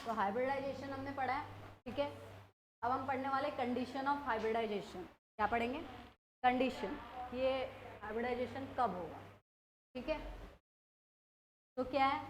तो हाइब्रिडाइजेशन हमने पढ़ा है, ठीक है। अब हम पढ़ने वाले कंडीशन ऑफ हाइब्रिडाइजेशन। क्या पढ़ेंगे? कंडीशन, ये हाइब्रिडाइजेशन कब होगा, ठीक है। तो क्या है,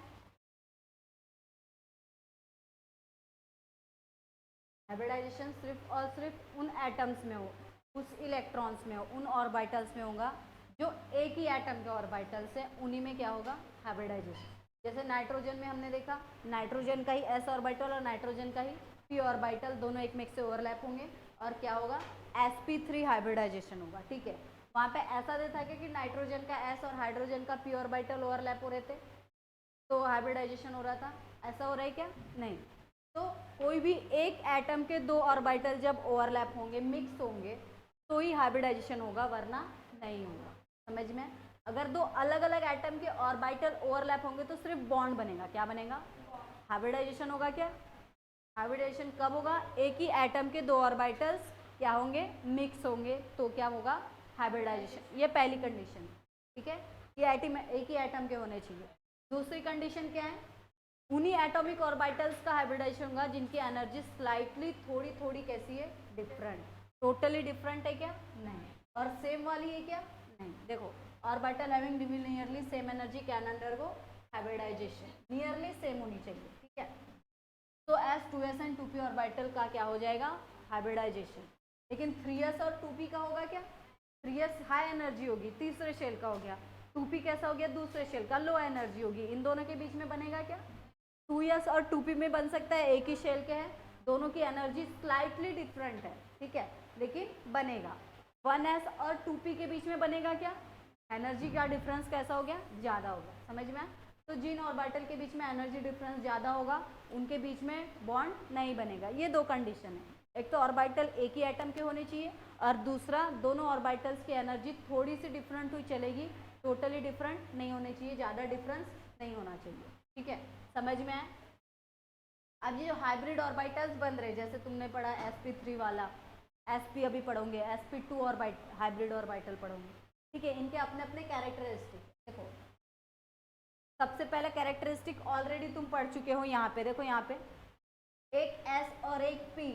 हाइब्रिडाइजेशन सिर्फ और सिर्फ उन एटम्स में हो, उस इलेक्ट्रॉन्स में हो, उन ऑर्बिटल्स में होगा जो एक ही एटम के ऑर्बिटल्स है, उन्हीं में क्या होगा, हाइब्रिडाइजेशन। जैसे नाइट्रोजन में हमने देखा, नाइट्रोजन का ही एस ऑर्बिटल और नाइट्रोजन का ही पी ऑर्बिटल दोनों एक में से ओवरलैप होंगे और क्या होगा, sp3 हाइब्रिडाइजेशन होगा, ठीक है। वहाँ पे ऐसा देखा कि नाइट्रोजन का एस और हाइड्रोजन का पी ऑर्बिटल ओवरलैप हो रहे थे तो हाइब्रिडाइजेशन हो रहा था, ऐसा हो रहा है क्या? नहीं। तो कोई भी एक एटम के दो ऑर्बिटल जब ओवरलैप होंगे, मिक्स होंगे, तो ही हाइब्रिडाइजेशन होगा, वरना नहीं होगा। समझ में? अगर दो अलग अलग एटम के ऑर्बिटल ओवरलैप होंगे तो सिर्फ बॉन्ड बनेगा, क्या बनेगा? हाइब्रिडाइजेशन होगा क्या? हाइब्रिडाइजेशन कब होगा? एक ही एटम के दो ऑर्बिटल्स क्या होंगे, मिक्स होंगे, तो क्या होगा, हाइब्रिडाइजेशन। ये पहली कंडीशन, ठीक है। ये एटम एक ही एटम के होने चाहिए। दूसरी कंडीशन क्या है, उन्हीं एटॉमिक ऑर्बिटल्स का हाइब्रिडाइजेशन होगा जिनकी एनर्जी स्लाइटली थोड़ी थोड़ी कैसी है, डिफरेंट। टोटली डिफरेंट है क्या? नहीं। और सेम वाली है क्या? नहीं। देखो, orbital having nearly same energy can undergo hybridization, nearly same होनी चाहिए, ठीक है। तो S 2s and 2p orbital का क्या हो जाएगा, हाइब्रिडाइजेशन। लेकिन 3s और 2p का होगा क्या? 3s हाई एनर्जी होगी, तीसरे शेल का हो गया। 2p कैसा हो गया, दूसरे शेल का, लो एनर्जी होगी। इन दोनों के बीच में बनेगा क्या? 2s और 2p में बन सकता है, एक ही शेल के हैं, दोनों की एनर्जी स्लाइटली डिफरेंट है, ठीक है, लेकिन बनेगा। 1s और 2p के बीच में बनेगा क्या? एनर्जी का डिफरेंस कैसा हो गया, ज़्यादा होगा। समझ में? तो जिन ऑर्बिटल के बीच में एनर्जी डिफरेंस ज़्यादा होगा उनके बीच में बॉन्ड नहीं बनेगा। ये दो कंडीशन है, एक तो ऑर्बिटल एक ही एटम के होने चाहिए और दूसरा दोनों ऑर्बिटल्स की एनर्जी थोड़ी सी डिफरेंट हुई चलेगी, टोटली डिफरेंट नहीं होने चाहिए, ज़्यादा डिफरेंस नहीं होना चाहिए, ठीक है। समझ में आए? अब ये जो हाइब्रिड ऑर्बिटल्स बन रहे, जैसे तुमने पढ़ा sp3 वाला, sp अभी पढ़ोगे, sp2 हाइब्रिड ऑर्बिटल पढ़ोगे, ठीक है। इनके अपने अपने कैरेक्टरिस्टिक। देखो, सबसे पहला कैरेक्टरिस्टिक ऑलरेडी तुम पढ़ चुके हो, यहाँ पे देखो, यहाँ पे एक s और एक p,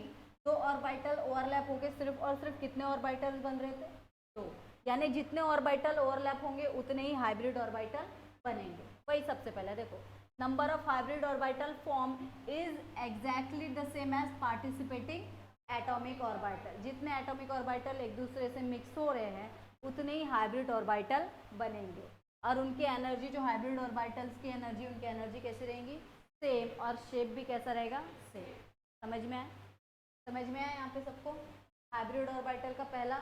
दो ऑर्बिटल ओवरलैप होके सिर्फ और सिर्फ कितने ऑर्बिटल बन रहे थे, तो यानी जितने ऑर्बिटल ओवरलैप होंगे उतने ही हाइब्रिड ऑर्बिटल बनेंगे। वही सबसे पहले देखो, number of hybrid orbital form is exactly the same as participating atomic orbital. जितने एटॉमिक ऑर्बिटल एक दूसरे से मिक्स हो रहे हैं उतने ही हाइब्रिड ऑर्बिटल बनेंगे और उनकी एनर्जी, जो हाइब्रिड ऑर्बिटल्स की एनर्जी, उनकी एनर्जी कैसी रहेंगी, सेम, और शेप भी कैसा रहेगा, सेम। समझ में आए? समझ में आए यहाँ पे सबको? हाइब्रिड ऑर्बिटल का पहला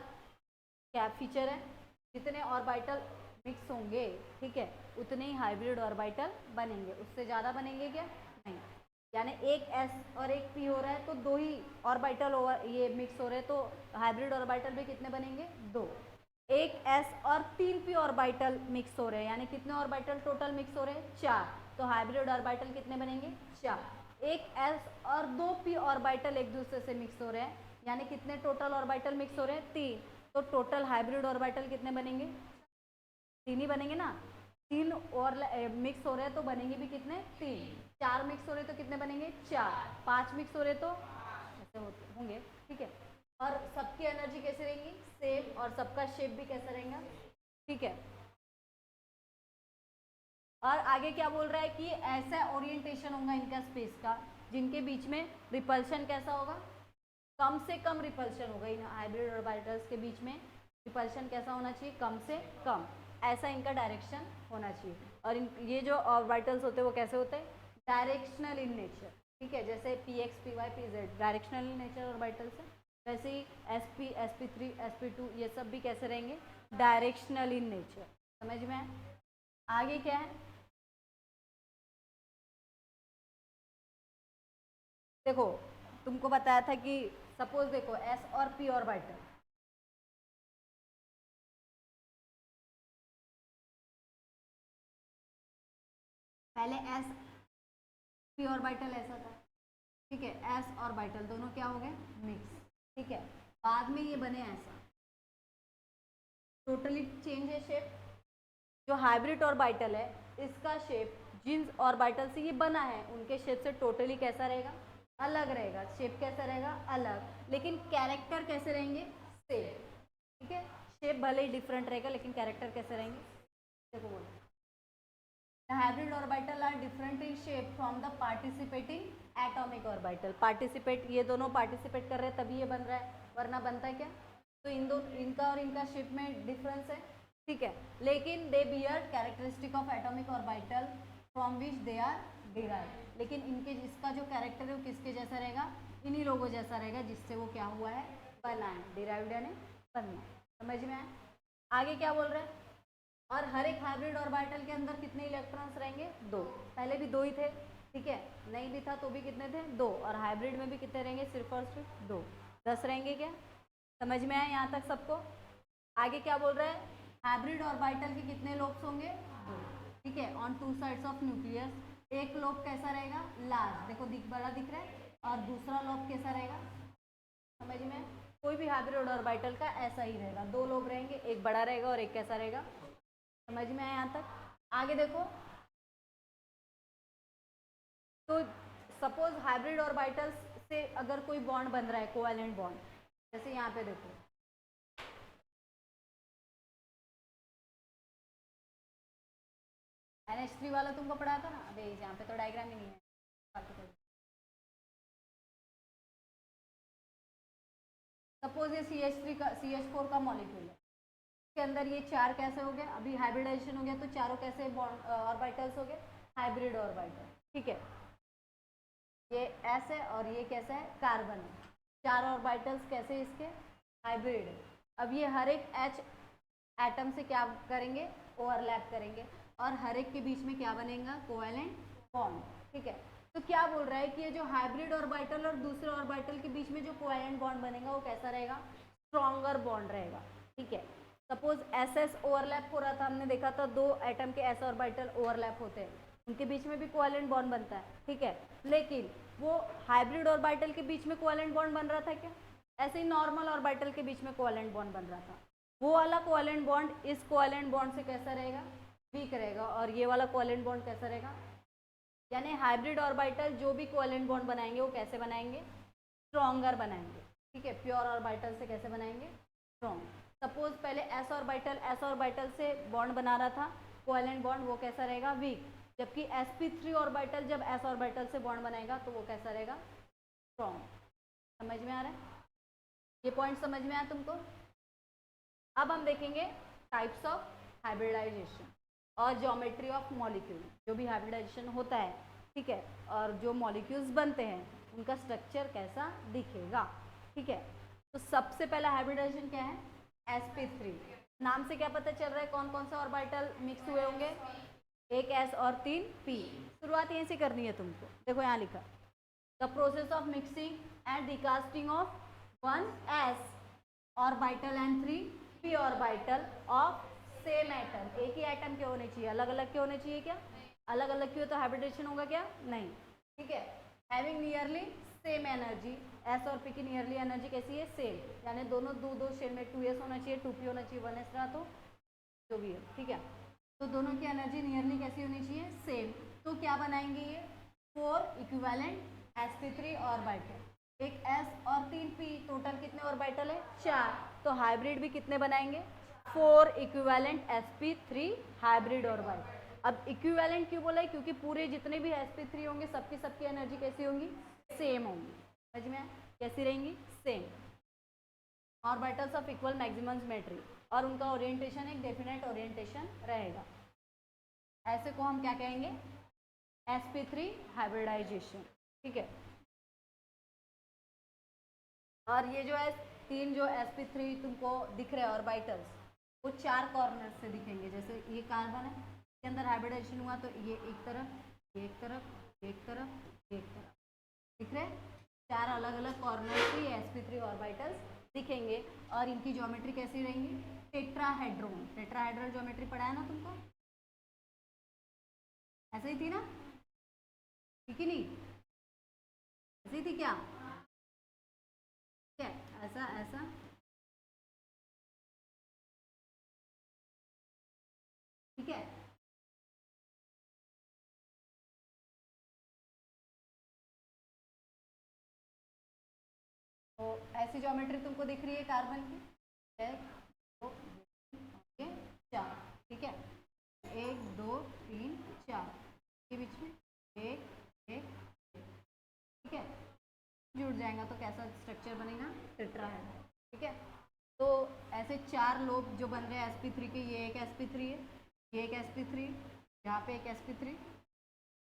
क्या फीचर है, जितने ऑर्बिटल मिक्स होंगे, ठीक है, उतने ही हाइब्रिड ऑर्बिटल बनेंगे, उससे ज़्यादा बनेंगे क्या? नहीं। यानी एक s और एक p हो रहा है तो दो ही ऑर्बिटल ओवर ये मिक्स हो रहे हैं, तो हाइब्रिड ऑर्बिटल भी कितने बनेंगे, दो। एक s और 3p ऑर्बिटल मिक्स हो रहे हैं, यानी कितने ऑर्बिटल टोटल मिक्स हो रहे हैं, 4, तो हाइब्रिड ऑर्बिटल कितने बनेंगे, 4। एक s और 2p ऑर्बिटल एक दूसरे से मिक्स हो रहे हैं, यानी कितने टोटल ऑर्बिटल मिक्स हो रहे हैं, 3, तो टोटल हाइब्रिड ऑर्बिटल कितने बनेंगे, 3 ही बनेंगे ना। 3 और मिक्स हो रहे हैं तो बनेंगे भी कितने, 3। 4 मिक्स हो रहे तो कितने बनेंगे, 4। 5 मिक्स हो रहे तो ऐसे होंगे, ठीक है। और सबकी एनर्जी कैसे रहेंगी, सेम, और सबका शेप भी कैसा रहेगा, ठीक है। और आगे क्या बोल रहा है कि ऐसा ओरिएंटेशन होगा इनका स्पेस का जिनके बीच में रिपल्शन कैसा होगा, कम से कम रिपल्शन होगा। इन हाइब्रिड ऑर्बिटल्स के बीच में रिपल्शन कैसा होना चाहिए, कम से कम, ऐसा इनका डायरेक्शन होना चाहिए। और ये जो ऑर्बिटल्स होते हैं वो कैसे होते हैं, डायरेक्शनल इन नेचर, ठीक है। जैसे px py pz directional in nature orbitals है, वैसे ही sp sp3 sp2 ये सब भी कैसे रहेंगे, डायरेक्शनल इन नेचर। समझ में? आगे क्या है, देखो तुमको बताया था कि सपोज देखो s और p ऑर्बिटल, पहले s p ऑर्बिटल ऐसा था, ठीक है, s ऑर्बिटल दोनों क्या हो गए, मिक्स, ठीक है। बाद में ये बने ऐसा, टोटली चेंज है शेप। जो हाइब्रिड ऑर्बिटल है इसका शेप जिन ऑर्बिटल से ये बना है उनके शेप से टोटली कैसा रहेगा, अलग रहेगा। शेप कैसा रहेगा, अलग, लेकिन कैरेक्टर कैसे रहेंगे, सेम। ठीक है, शेप भले ही डिफरेंट रहेगा लेकिन कैरेक्टर कैसे रहेंगे, देखो बोलो। The hybrid orbital are different in shape from the participating atomic orbital. Participate, ये दोनों पार्टिसिपेट कर रहे हैं तभी ये बन रहा है, वरना बनता है क्या। तो इन दो, इनका और इनका शेप में डिफरेंस है, ठीक है। लेकिन they bear characteristic of atomic orbital from which they are derive. लेकिन इनके इसका जो कैरेक्टर है वो किसके जैसा रहेगा, इन्हीं लोगों जैसा रहेगा जिससे वो क्या हुआ है, बना है। डिराइव्ड यानी बनना, समझ में आया। आगे क्या बोल रहे हैं, और हर एक हाइब्रिड ऑर्बिटल के अंदर कितने इलेक्ट्रॉन्स रहेंगे, 2। पहले भी 2 ही थे, ठीक है, नहीं भी था तो भी कितने थे, 2। और हाइब्रिड में भी कितने रहेंगे, सिर्फ और सिर्फ 2, 10 रहेंगे। क्या समझ में आया यहाँ तक सबको। आगे क्या बोल रहा है, हाइब्रिड ऑर्बिटल के कितने लोब्स होंगे, 2, ठीक है, ऑन 2 साइड्स ऑफ न्यूक्लियस। एक लोब कैसा रहेगा, लार्ज, देखो बड़ा दिख रहा है, और दूसरा लोब कैसा रहेगा, समझ में। कोई भी हाइब्रिड ऑर्बिटल का ऐसा ही रहेगा, 2 लोब रहेंगे, एक बड़ा रहेगा और एक कैसा रहेगा, समझ में आया यहाँ तक। आगे देखो, तो सपोज हाइब्रिड ऑर्बिटल्स से अगर कोई बॉन्ड बन रहा है, कोवैलेंट बॉन्ड, जैसे यहाँ पे देखो, NH3 वाला तुमको पढ़ा था ना, अबे यहाँ पे तो डायग्राम ही नहीं है। सपोज ये CH3 का CH4 का मॉलिक्यूल है, के अंदर ये 4 कैसे हो गए, अभी हाइब्रिडाइजेशन हो गया तो चारों कैसे ऑर्बिटल्स हो गए, हाइब्रिड ऑर्बिटल, ठीक है। ये S है और ये कैसा है, कार्बन है। 4 ऑर्बिटल्स कैसे इसके, हाइब्रिड है। अब ये हर एक H एटम से क्या करेंगे, ओवरलैप करेंगे, और हर एक के बीच में क्या बनेगा, कोवैलेंट बॉन्ड, ठीक है। तो क्या बोल रहा है कि ये जो हाइब्रिड ऑर्बिटल और दूसरे ऑर्बिटल के बीच में जो कोवैलेंट बॉन्ड बनेगा वो कैसा रहेगा, स्ट्रॉन्गर बॉन्ड रहेगा, ठीक है। सपोज SS ओवरलैप हो रहा था, हमने देखा था 2 एटम के S ऑर्बिटल ओवरलैप होते हैं, उनके बीच में भी कोवैलेंट बॉन्ड बनता है, ठीक है। लेकिन वो हाइब्रिड ऑर्बिटल के बीच में कोवैलेंट बॉन्ड बन रहा था क्या, ऐसे ही नॉर्मल ऑर्बिटल के बीच में कोवैलेंट बॉन्ड बन रहा था। वो वाला कोवैलेंट बॉन्ड इस कोवैलेंट बॉन्ड से कैसा रहेगा, वीक रहेगा, और ये वाला कोवैलेंट बॉन्ड कैसा रहेगा, यानी हाइब्रिड ऑर्बिटल जो भी कोवैलेंट बॉन्ड बनाएंगे वो कैसे बनाएंगे, स्ट्रॉन्गर बनाएंगे, ठीक है। प्योर ऑर्बिटल से कैसे बनाएंगे, स्ट्रॉन्ग। सपोज पहले S ऑर्बिटल से बॉन्ड बना रहा था, कोवैलेंट बॉन्ड, वो कैसा रहेगा, वीक। जबकि sp3 ऑर्बिटल जब S ऑर्बिटल से बॉन्ड बनाएगा तो वो कैसा रहेगा, स्ट्रॉन्ग। समझ में आ रहा है, ये पॉइंट समझ में आया तुमको। अब हम देखेंगे टाइप्स ऑफ हाइब्रिडाइजेशन और ज्योमेट्री ऑफ मॉलिक्यूल। जो भी हाइब्रिडाइजेशन होता है, ठीक है, और जो मॉलिक्यूल्स बनते हैं उनका स्ट्रक्चर कैसा दिखेगा, ठीक है। तो सबसे पहला हाइब्रिडाइजेशन क्या है, sp3। नाम से क्या पता चल रहा है कौन कौन से ऑर्बिटल मिक्स हुए होंगे, एक S और 3 P। शुरुआत यहीं से करनी है तुमको, देखो यहाँ लिखा, the process of mixing and recasting of 1 S orbital and 3 P orbital of same atom. एक ही एटम के होने चाहिए, अलग अलग के होने चाहिए क्या, अलग अलग के हो तो हाइब्रिडेशन होगा क्या, नहीं, ठीक है। Having nearly same energy, S और P की नियरली एनर्जी कैसी है, सेम, यानी दोनों दो शेल में 2S होना चाहिए, 2P होना चाहिए, 1S रहा तो जो भी है, ठीक है। तो दोनों की एनर्जी नियरली कैसी होनी चाहिए, सेम। तो क्या बनाएंगे ये 4 इक्विवेलेंट sp3 ऑर्बिटल, एक S और 3 P, टोटल कितने ऑर्बिटल है, 4। तो हाइब्रिड भी कितने बनाएंगे, 4 इक्विवेलेंट sp3 हाइब्रिड ऑर्बिटल। अब इक्विवेलेंट क्यों बोला है, क्योंकि पूरे जितने भी sp3 होंगे सबकी एनर्जी कैसी होंगी, सेम होंगी। समझ में कैसी रहेंगी, same. Orbitals of equal maximum symmetry, और उनका ओरिएंटेशन एक डेफिनेट ओरिएंटेशन रहेगा। ऐसे को हम क्या कहेंगे, sp3 हाइब्रिडाइजेशन, ठीक है। और ये जो है 3 जो sp3 तुमको दिख रहे हैं ऑर्बिटल्स, वो 4 कॉर्नर से दिखेंगे। जैसे ये कार्बन है, इसके अंदर हाइब्रिडाइजेशन हुआ तो ये एक तरफ, ये एक तरफ, एक तरफ, एक तरफ दिख रहे, 4 अलग अलग कॉर्नर से ये sp3 ऑर्बिटल्स दिखेंगे। और इनकी ज्योमेट्री कैसी रहेंगी, टेट्राहेड्रॉन। टेट्राहेड्रल ज्योमेट्री पढ़ाया ना तुमको, ऐसे ही थी ना, ठीक ही नहीं, ऐसे ही थी क्या, ठीक है, ऐसा ऐसा, ठीक है। ऐसी ज्योमेट्री तुमको दिख रही है कार्बन की, 1 2 3 4, ठीक है, 1 2 3 4 के बीच में 1 1 ठीक है, जुड़ जाएगा तो कैसा स्ट्रक्चर बनेगा, टेट्राहेड्रल, ठीक है। तो ऐसे 4 लोब जो बन रहे हैं sp3 के, ये एक sp3 है, ये एक sp3, यहाँ पे एक sp3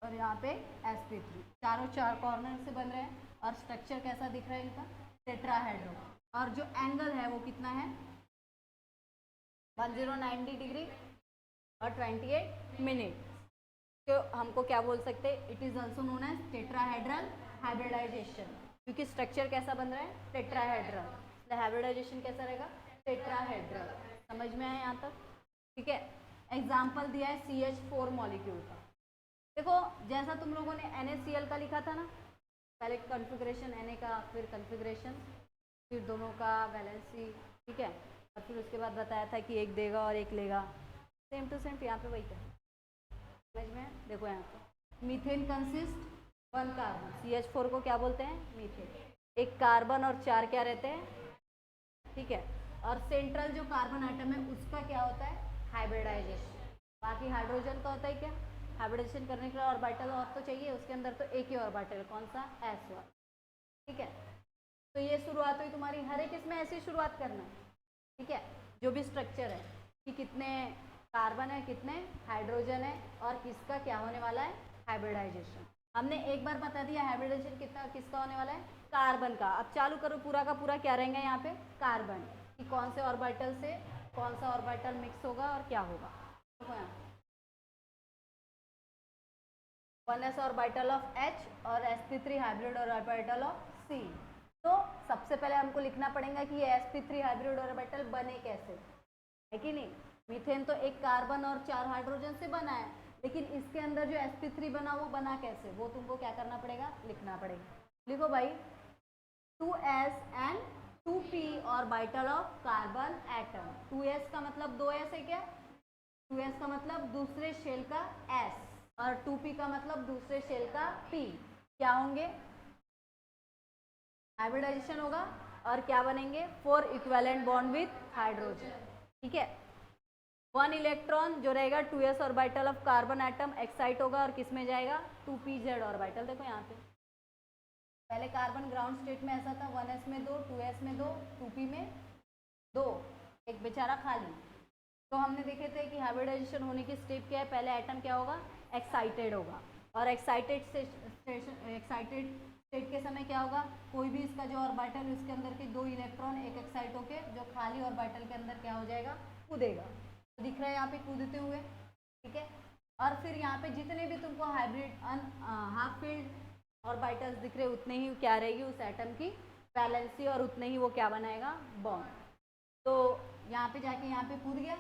और यहाँ पे sp3, चारों 4 कॉर्नर से बन रहे हैं और स्ट्रक्चर कैसा दिख रहा है इनका, टेट्राहेड्रल। और जो एंगल है वो कितना है, 1090 डिग्री और 28 मिनट। तो हमको क्या बोल सकते हैं, it is also known as tetrahedral hybridization, क्योंकि स्ट्रक्चर कैसा बन रहा है, टेट्राहेड्रल, हाइब्रिडाइजेशन कैसा रहेगा, टेट्राहेड्रल। समझ में आया यहाँ तक, ठीक है। एग्जाम्पल दिया है CH4 मॉलिक्यूल का। देखो जैसा तुम लोगों ने NaCl का लिखा था ना, पहले कॉन्फ़िगरेशन Na का, फिर कॉन्फ़िगरेशन, फिर दोनों का वैलेंसी, ठीक है, और फिर उसके बाद बताया था कि एक देगा और एक लेगा, सेम टू सेम यहाँ पे वही था। समझ में, देखो यहाँ पे मीथेन कंसिस्ट 1 कार्बन, CH4 को क्या बोलते हैं, मीथेन, एक कार्बन और 4 क्या रहते हैं, ठीक है। और सेंट्रल जो कार्बन आइटम है उसका क्या होता है, हाइब्रिडाइजेशन। बाकी हाइड्रोजन का होता है क्या, हाइब्रिडाइजेशन करने के लिए ऑर्बिटल और तो चाहिए, उसके अंदर तो एक ही ऑर्बिटल, कौन सा, s1, ठीक है। तो ये शुरुआत हुई तुम्हारी, हर एक इसमें ऐसी शुरुआत करना है, ठीक है। जो भी स्ट्रक्चर है कि कितने कार्बन है, कितने हाइड्रोजन है और किसका क्या होने वाला है, हाइब्रिडाइजेशन। हमने एक बार बता दिया हाइब्रिडाइजेशन कितना किसका होने वाला है, कार्बन का। अब चालू करो, पूरा का पूरा क्या रहेगा यहाँ पे, कार्बन, कि कौन से ऑर्बिटल से कौन सा ऑर्बिटल मिक्स होगा और क्या होगा। देखो यहाँ 1s ऑर्बिटल ऑफ H और sp3 hybrid orbital of C। तो सबसे पहले हमको लिखना पड़ेगा कि ये sp3 हाइब्रिड ऑर्बिटल बने कैसे, है कि नहीं। मीथेन तो एक कार्बन और 4 हाइड्रोजन से बना है, लेकिन इसके अंदर जो sp3 बना वो बना कैसे, वो तुमको क्या करना पड़ेगा, लिखना पड़ेगा। लिखो भाई, 2s and 2p orbital of carbon atom. 2s का मतलब 2s है क्या, 2s का मतलब दूसरे शेल का s और 2p का मतलब दूसरे शेल का p, क्या होंगे, हाइब्रिडाइजेशन होगा और क्या बनेंगे, 4 इक्विवेलेंट बॉन्ड विथ हाइड्रोजन, ठीक है। 1 इलेक्ट्रॉन जो रहेगा 2s orbital of carbon atom excite होगा और किस में जाएगा, 2pz ऑर्बिटल। देखो यहाँ पे पहले कार्बन ग्राउंड स्टेट में ऐसा था, 1s में 2, 2s में 2, 2p में 2, एक बेचारा खाली। तो हमने देखे थे कि हाइब्रिडाइजेशन होने की स्टेप क्या है, पहले एटम क्या होगा, एक्साइटेड होगा, और एक्साइटेड स्टेट के समय क्या होगा, कोई भी इसका जो ऑर्बिटल उसके अंदर के 2 इलेक्ट्रॉन एक एक्साइट होके जो खाली ऑर्बिटल के अंदर क्या हो जाएगा, कूदेगा। तो दिख रहा है यहाँ पे कूदते हुए, ठीक है। और फिर यहाँ पे जितने भी तुमको हाइब्रिड हाफ फील्ड ऑर्बिटल्स दिख रहे उतने ही क्या रहेगी उस एटम की वैलेंसी, और उतने ही वो क्या बनाएगा, बॉन्ड। तो यहाँ पे जाके यहाँ पे कूद गया।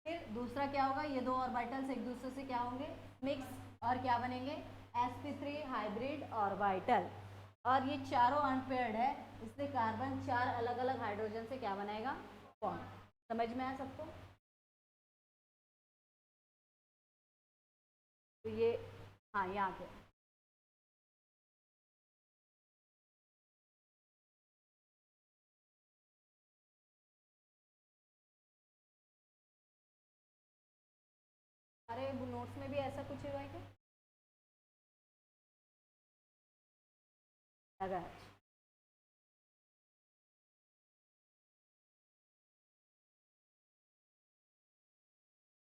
फिर दूसरा क्या होगा, ये 2 ऑर्बिटल्स एक दूसरे से क्या होंगे, मिक्स, और क्या बनेंगे, sp3 हाइब्रिड ऑर्बिटल। और ये चारों अनपेयर्ड है, इसलिए कार्बन 4 अलग अलग हाइड्रोजन से क्या बनाएगा, बॉन्ड। समझ में आया सबको। तो ये हाँ यहाँ पे अरे नोट्स में भी ऐसा कुछ हुआ है क्या, लगा है।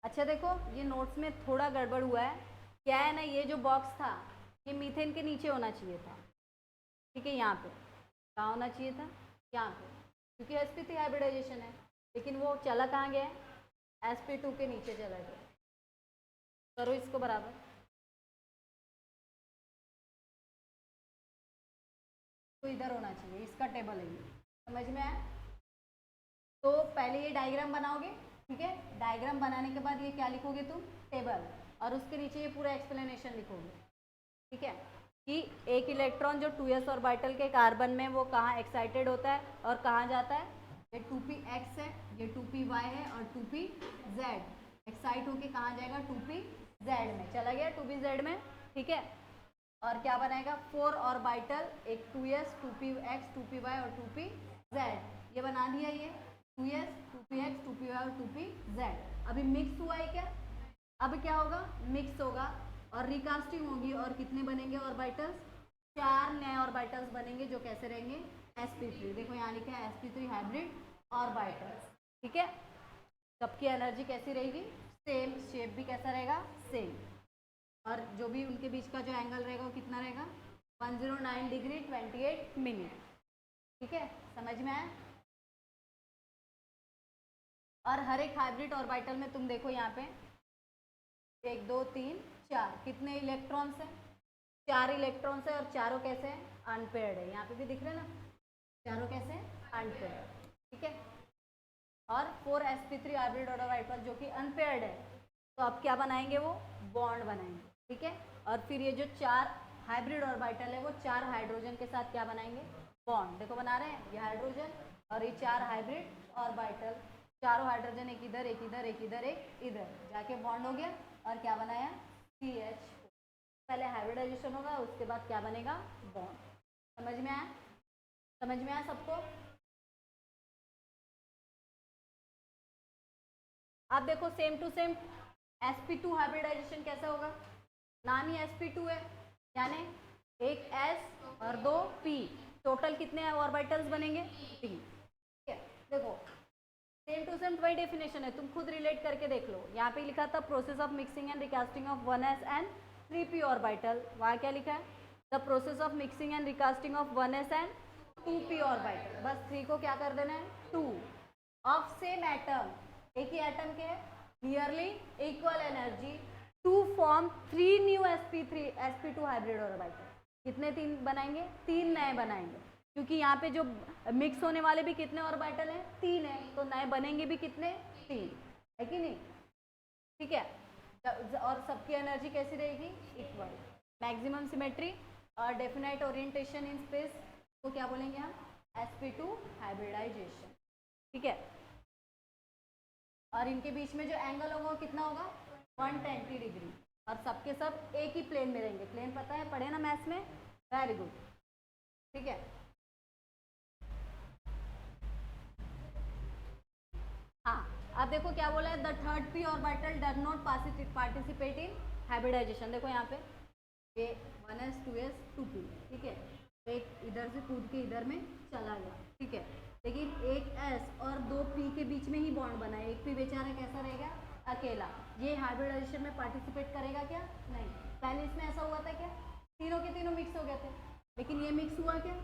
अच्छा देखो ये नोट्स में थोड़ा गड़बड़ हुआ है, क्या है ना, ये जो बॉक्स था ये मीथेन के नीचे होना चाहिए था, ठीक है। यहाँ पे कहाँ होना चाहिए था, यहाँ पे, क्योंकि sp3 हाइब्रिडाइजेशन है, लेकिन वो चला कहाँ गया है, sp2 के नीचे चला गया। करो इसको बराबर, तो इधर होना चाहिए, इसका टेबल है ये, समझ में आया। तो पहले ये डायग्राम बनाओगे, ठीक है। डायग्राम बनाने के बाद ये क्या लिखोगे तुम, टेबल, और उसके नीचे ये पूरा एक्सप्लेनेशन लिखोगे, ठीक है। कि एक इलेक्ट्रॉन जो 2s ऑर्बिटल के कार्बन में वो कहाँ एक्साइटेड होता है और कहाँ जाता है, ये 2px है, ये 2py है और 2pz एक्साइट होके कहाँ जाएगा, 2pz में चला गया, 2pz में, ठीक है। और क्या बनाएगा 4 ऑर्बिटल, एक 2s 2px 2py और 2pz, ये बना दिया ये 2s 2px 2py और 2pz। अभी मिक्स हुआ है क्या, अब क्या होगा मिक्स होगा और रिकास्टिंग होगी और कितने बनेंगे ऑर्बिटल्स, 4 नए ऑर्बिटल्स बनेंगे जो कैसे रहेंगे sp3। देखो यहाँ लिखा है sp3 हाइब्रिड ऑर्बिटल्स, ठीक है। सबकी एनर्जी कैसी रहेगी सेम, शेप भी कैसा रहेगा सेम, और जो भी उनके बीच का जो एंगल रहेगा वो कितना रहेगा 109 डिग्री 28 मिनट, ठीक है, समझ में आया। और हर एक हाइब्रिड ऑर्बिटल में तुम देखो यहाँ पे 1 2 3 4 कितने इलेक्ट्रॉन्स हैं, 4 इलेक्ट्रॉन्स है और चारों कैसे हैं अनपेयर्ड है, यहाँ पे भी दिख रहे हैं ना, चारों कैसे हैं अनपेयर्ड, ठीक है। और 4 sp3 हाइब्रिड ऑर्बिटल जो कि अनपेयर्ड है, तो अब क्या बनाएंगे वो बॉन्ड बनाएंगे, ठीक है। और फिर ये जो 4 हाइब्रिड ऑर्बिटल है वो 4 हाइड्रोजन के साथ क्या बनाएंगे बॉन्ड, देखो बना रहे हैं ये हाइड्रोजन और ये 4 हाइब्रिड ऑर्बिटल, चारों हाइड्रोजन एक इधर एक इधर एक इधर एक इधर जाके बॉन्ड हो गया और क्या बनाया CH। पहले हाइब्रिडाइजेशन होगा उसके बाद क्या बनेगा बॉन्ड, समझ में आया, समझ में आया सबको। आप देखो same to same sp2 hybridisation कैसा होगा, नाम ही sp2 है, यानी एक s और 2 p, टोटल कितने ऑर्बिटल्स बनेंगे 3, ठीक है। देखो सेम टू सेम वही डेफिनेशन है, तुम खुद रिलेट करके देख लो, यहाँ पे लिखा था process of mixing and recasting of 1s and 3p orbital, वहाँ क्या लिखा है the process of mixing and recasting of 1s and 2p orbital, बस 3 को क्या कर देना है 2 ऑफ सेम एटम, एक ही एटम के nearly equal energy to form 3 new sp2 hybrid orbital, कितने 3 बनाएंगे 3 नए बनाएंगे, क्योंकि यहाँ पे जो मिक्स होने वाले भी कितने ऑर्बिटल हैं 3 है, तो नए बनेंगे भी कितने 3 है कि नहीं, ठीक है। और सबकी एनर्जी कैसी रहेगी इक्वल, मैक्सिमम सिमेट्री और डेफिनाइट ओरिएंटेशन इन स्पेस को क्या बोलेंगे हम sp2 हाइब्रिडाइजेशन, ठीक है। और इनके बीच में जो एंगल होगा वो कितना होगा 120 डिग्री, और सबके सब एक ही प्लेन में रहेंगे, प्लेन पता है पढ़े ना मैथ्स में, वेरी गुड, ठीक है। हाँ अब देखो क्या बोला है the third p orbital does not participate in hybridization, देखो यहाँ पे ये 1s 2s 2p, ठीक है, एक इधर से कूद के इधर में चला गया, ठीक है, लेकिन एक s और 2p के बीच में ही बॉन्ड बना है, एक p बेचारा कैसा रहेगा अकेला, ये हाइब्रिडाइजेशन में पार्टिसिपेट करेगा क्या नहीं, पहले इसमें ऐसा हुआ था क्या तीनों के तीनों मिक्स हो गए थे, लेकिन ये मिक्स हुआ क्या,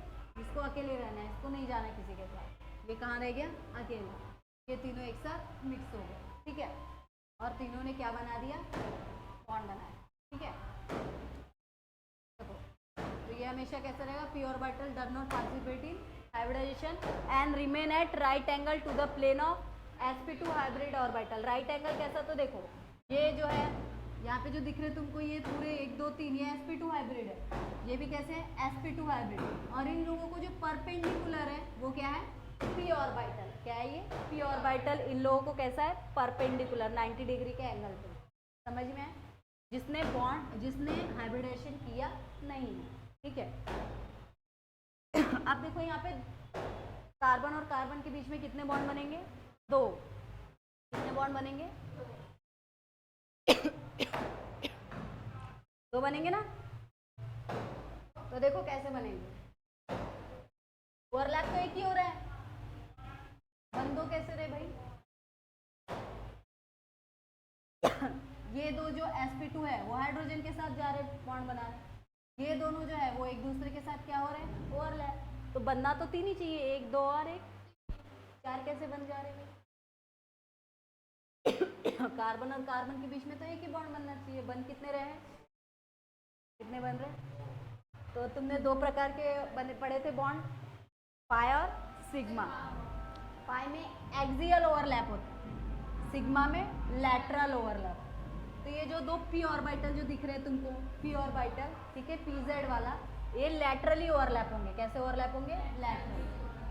इसको अकेले रहना है, इसको नहीं जाना किसी के साथ, ये कहाँ रह गया अकेला, ये तीनों एक साथ मिक्स हो गए, ठीक है, और तीनों ने क्या बना दिया बॉन्ड बनाया, ठीक है। देखो तो ये हमेशा कैसा रहेगा p orbital does not participate in hybridization and remain at right angle to the plane of sp2 hybrid orbital, right angle कैसा, तो देखो ये जो है यहाँ पे जो दिख रहे तुमको ये पूरे 1 2 3 ये sp2 हाइब्रिड है, ये भी कैसे है sp2 हाइब्रिड, और इन लोगों को जो परपेंडिकुलर है वो क्या है p ऑर्बिटल, क्या है ये p ऑर्बिटल, इन लोगों को कैसा है परपेंडिकुलर 90 डिग्री के एंगल पे, समझ में है, जिसने बॉन्ड जिसने हाइब्रिडेशन किया नहीं, ठीक है। अब देखो यहाँ पे कार्बन और कार्बन के बीच में कितने बॉन्ड बनेंगे 2, कितने बॉन्ड बनेंगे 2 बनेंगे ना, तो देखो कैसे बनेंगे, ओवरलैप तो एक ही हो रहा है, बन 2 कैसे रहे भाई ये 2 जो sp2 है वो हाइड्रोजन के साथ जा रहे बॉन्ड बनाने, ये दोनों जो है वो एक दूसरे के साथ क्या हो रहे हैं ओवरलैप, तो बनना तो 3 ही चाहिए, 1 2 और 1 4 कैसे बन जा रहे हैं कार्बन और कार्बन के बीच में तो एक ही बॉन्ड बनना चाहिए, बन कितने रहे हैं कितने बन रहे, तो तुमने 2 प्रकार के बने पढ़े थे बॉन्ड, पाई और सिग्मा, पाई में एक्सियल ओवरलैप होता है, सिग्मा में लैटरल ओवरलैप, तो ये जो 2 p ऑर्बिटल जो दिख रहे हैं तुमको p ऑर्बिटल, ठीक है pz वाला, ये लैटरली ओवरलैप होंगे, कैसे ओवरलैप होंगे लैटरल,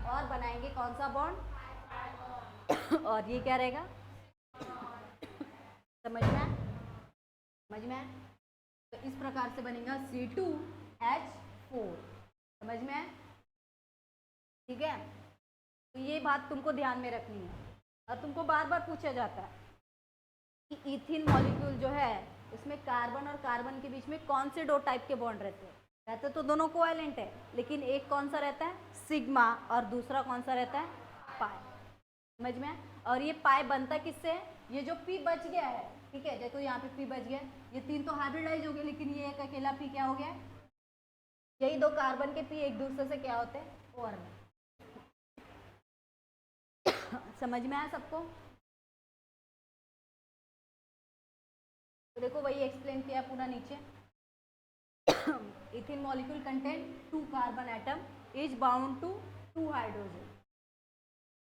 और बनाएंगे कौन सा बॉन्ड और ये क्या रहेगा समझ में आया, समझ में आया। तो इस प्रकार से बनेगा C2H4। समझ में आए? ठीक है, तो ये बात तुमको ध्यान में रखनी है। और तुमको बार बार पूछा जाता है कि इथिन मॉलिक्यूल जो है उसमें कार्बन और कार्बन के बीच में कौन से 2 टाइप के बॉन्ड रहते हैं। रहते तो दोनों कोवैलेंट है, लेकिन एक कौन सा रहता है, सिग्मा, और दूसरा कौन सा रहता है, पाई। समझ में? और ये पाई बनता किससे है, ये जो पी बच गया है, ठीक है, देखो यहाँ पे पी बच गया, ये 3 तो हाइब्रिडाइज हो गए, लेकिन ये एक अकेला पी क्या हो गया, यही 2 कार्बन के पी एक दूसरे से क्या होते हैं, ओवरलैप। समझ में आया सबको? तो देखो वही एक्सप्लेन किया पूरा नीचे। Ethyne molecule contain 2 carbon atom is bound to 2 hydrogen.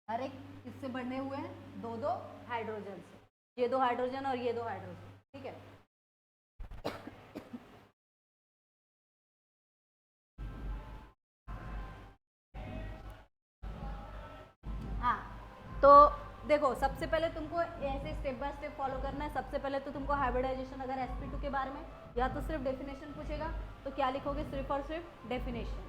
हर एक किससे बने हुए हैं, 2 हाइड्रोजन से, ये 2 हाइड्रोजन और ये 2 हाइड्रोजन। ठीक है, हाँ, तो देखो सबसे पहले तुमको ऐसे स्टेप बाय स्टेप फॉलो करना है। सबसे पहले तो तुमको हाइब्रिडाइजेशन, अगर sp2 के बारे में या तो सिर्फ डेफिनेशन पूछेगा तो क्या लिखोगे, सिर्फ और सिर्फ डेफिनेशन,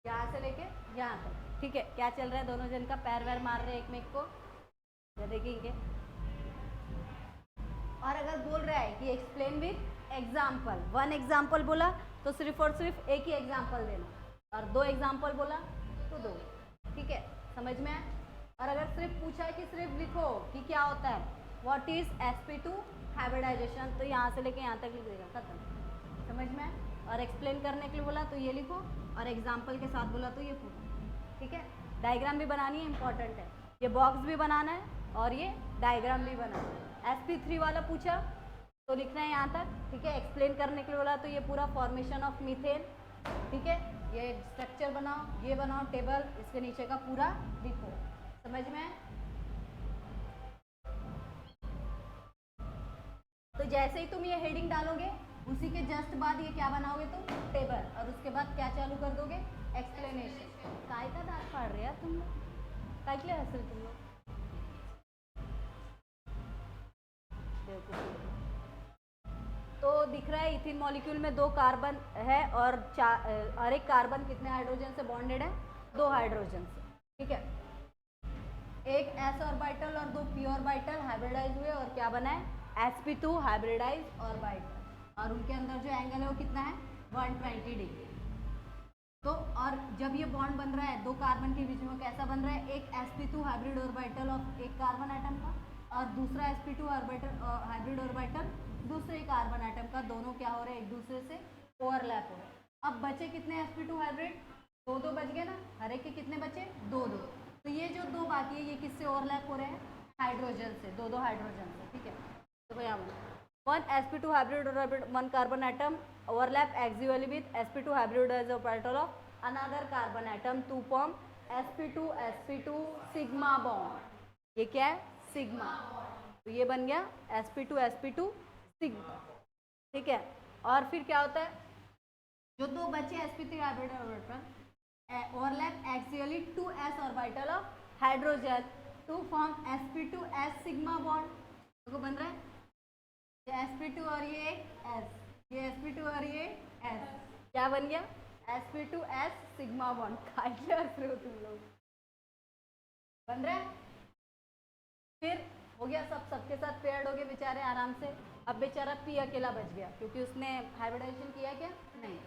यहाँ से लेके यहाँ तक। ठीक है, क्या चल रहा है, दोनों जन का पैर वैर मार रहे हैं एक में एक को, या देखेंगे। और अगर बोल रहा है कि एक्सप्लेन विथ एग्जाम्पल, 1 एग्जाम्पल बोला तो सिर्फ और सिर्फ एक ही एग्जाम्पल देना, और 2 एग्जाम्पल बोला तो 2। ठीक है, समझ में आए? और अगर सिर्फ पूछा है कि सिर्फ लिखो कि क्या होता है, व्हाट इज sp2 हाइब्रिडाइजेशन, तो यहाँ से लेके यहाँ तक लिख देगा, खत्म। समझ में आए? और एक्सप्लेन करने के लिए बोला तो ये लिखो, और एग्जाम्पल के साथ बोला तो ये पूरा। ठीक है, डायग्राम भी बनानी है, इंपॉर्टेंट है, ये बॉक्स भी बनाना है और ये डायग्राम भी बनाना है। sp3 वाला पूछा तो लिखना है यहाँ तक। ठीक है, एक्सप्लेन करने के लिए बोला तो ये पूरा फॉर्मेशन ऑफ मीथेन, ठीक है, ये स्ट्रक्चर बनाओ, ये बनाओ टेबल, इसके नीचे का पूरा लिखो। समझ में? तो जैसे ही तुम ये हेडिंग डालोगे उसी के जस्ट बाद ये क्या बनाओगे तुम, टेबल, और उसके बाद क्या चालू कर दोगे, एक्सप्लेनेशन। काय का दांत फाड़ रहे यार तुम लोग, काय के लिए हंस रहे तुम लोग, तो दिख रहा है इथिन मॉलिक्यूल में 2 कार्बन है और हर एक कार्बन कितने हाइड्रोजन से बॉन्डेड है, 2 हाइड्रोजन से। ठीक है, एक s ऑर्बिटल और 2 p ऑर्बिटल हाइब्रिडाइज हुए और क्या बना है, sp2 हाइब्रिडाइज ऑर्बिटल, और उनके अंदर जो एंगल है वो कितना है, 120 डिग्री। तो और जब ये बॉन्ड बन रहा है 2 कार्बन के बीच में, कैसा बन रहा है, एक sp2 हाइब्रिड ऑर्बिटल ऑफ एक कार्बन एटम का, और दूसरा sp2 ऑर्बिटल हाइब्रिड ऑर्बिटल दूसरे कार्बन एटम का, दोनों क्या हो रहे हैं, एक दूसरे से ओवरलैप हो रहे हैं। अब बचे कितने sp2 हाइब्रिड, 2 बच गए ना, हर एक के कितने बचे, 2। तो ये जो 2 बाकी है ये किससे ओवरलैप हो रहे हैं, हाइड्रोजन से, 2 हाइड्रोजन से। ठीक है, तो भैया 1 sp2 hybrid orbit 1 carbon atom overlap axially with sp2 hybridized orbital of another carbon atom to form sp2 sigma bond। ये क्या है, सिग्मा, तो ये बन गया sp2 सिग्मा। ठीक है, और फिर क्या होता है, जो 2 बचे sp3 hybrid orbital overlap axially to s orbital of hydrogen to form sp2s sigma bond। तो बन रहा है ये sp2 और ये s, ये sp2 और ये s, क्या बन गया, sp2s सिग्मा बॉन्ड। क्या कर हो तुम लोग, बन रहा है। फिर हो गया सब, सबके साथ पेयर्ड हो गए बेचारे आराम से। अब बेचारा पी अकेला बच गया क्योंकि उसने हाइब्रिडाइजेशन किया क्या, नहीं।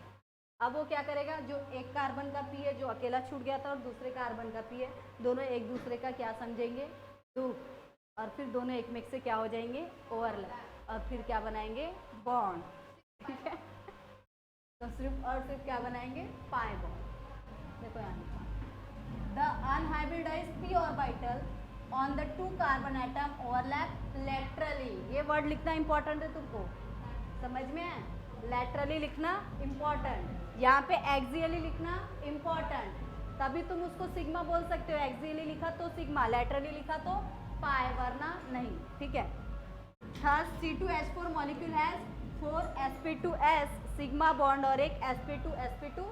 अब वो क्या करेगा, जो एक कार्बन का पी है जो अकेला छूट गया था और दूसरे कार्बन का पी है, दोनों एक दूसरे का क्या समझेंगे, दुख, और फिर दोनों एक में से क्या हो जाएंगे, ओवरलैप, और फिर क्या बनाएंगे, बॉन्ड। ठीक है, तो सिर्फ और सिर्फ क्या बनाएंगे, पाई बॉन्ड। देखो यहाँ the unhybridised p orbital on the 2 carbon atom overlap laterally. ये वर्ड लिखना इंपॉर्टेंट है तुमको, समझ में है, लैटरली लिखना इंपॉर्टेंट, यहाँ पे एक्सियली लिखना इंपॉर्टेंट, तभी तुम उसको सिग्मा बोल सकते हो। एक्सियली लिखा तो सिग्मा, लैटरली लिखा तो पाई, वरना नहीं। ठीक है, third C2H4 molecule has 4 sp2s sigma bond और एक sp2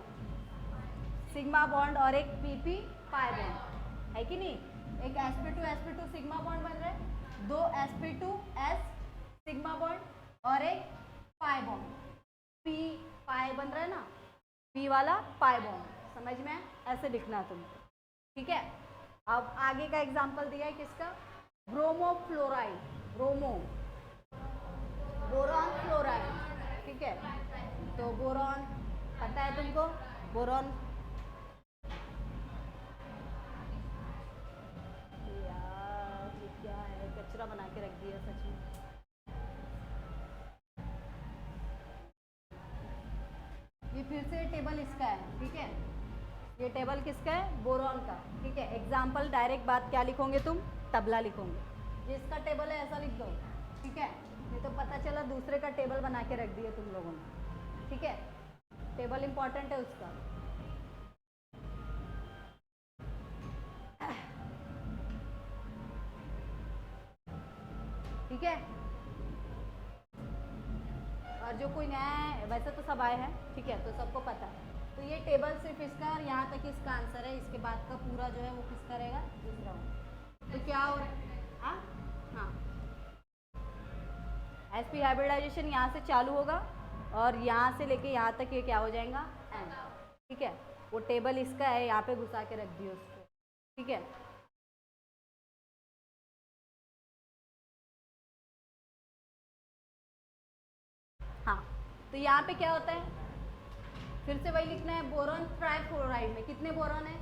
सिग्मा बॉन्ड और एक pp पाई बॉन्ड, है कि नहीं। एक sp2 सिग्मा बॉन्ड बन रहा है, 2 sp2s सिग्मा बॉन्ड और एक पाई बॉन्ड। पी पाई बन रहा है ना, पी वाला पाई बॉन्ड, समझ में? ऐसे लिखना है तुमको, ठीक है। अब आगे का एग्जांपल दिया है किसका, ब्रोमोफ्लोराइड, ब्रोमो, बोरॉन फ्लोराइड, ठीक है। तो बोरॉन पता है तुमको, बोरॉन, यार ये क्या है, कचरा बना के रख दिया सच में। ये फिर से टेबल इसका है, ठीक है, ये टेबल किसका है, बोरॉन का, ठीक है। एग्जाम्पल डायरेक्ट बात क्या लिखोगे तुम, तबला लिखोगे। ये इसका टेबल है ऐसा लिख दो, ठीक है। नहीं तो पता चला दूसरे का टेबल बना के रख दिए तुम लोगों ने, ठीक है। टेबल इंपॉर्टेंट है उसका, ठीक है। और जो कोई नया है, वैसे तो सब आए हैं, ठीक है, तो सबको पता है। तो ये टेबल सिर्फ इसका और यहाँ तक इसका आंसर है, इसके बाद का पूरा जो है वो किसका रहेगा, दूसरा होगा। तो क्या हो रहा है, हाँ, sp हाइब्रिडाइजेशन यहाँ से चालू होगा और यहाँ से लेके यहाँ तक ये क्या हो जाएगा, एन, ठीक है। वो टेबल इसका है, यहाँ पे घुसा के रख दियो उसको, ठीक है। हाँ, तो यहाँ पे क्या होता है, फिर से वही लिखना है, बोरॉन ट्राइफ्लोराइड में कितने बोरॉन है,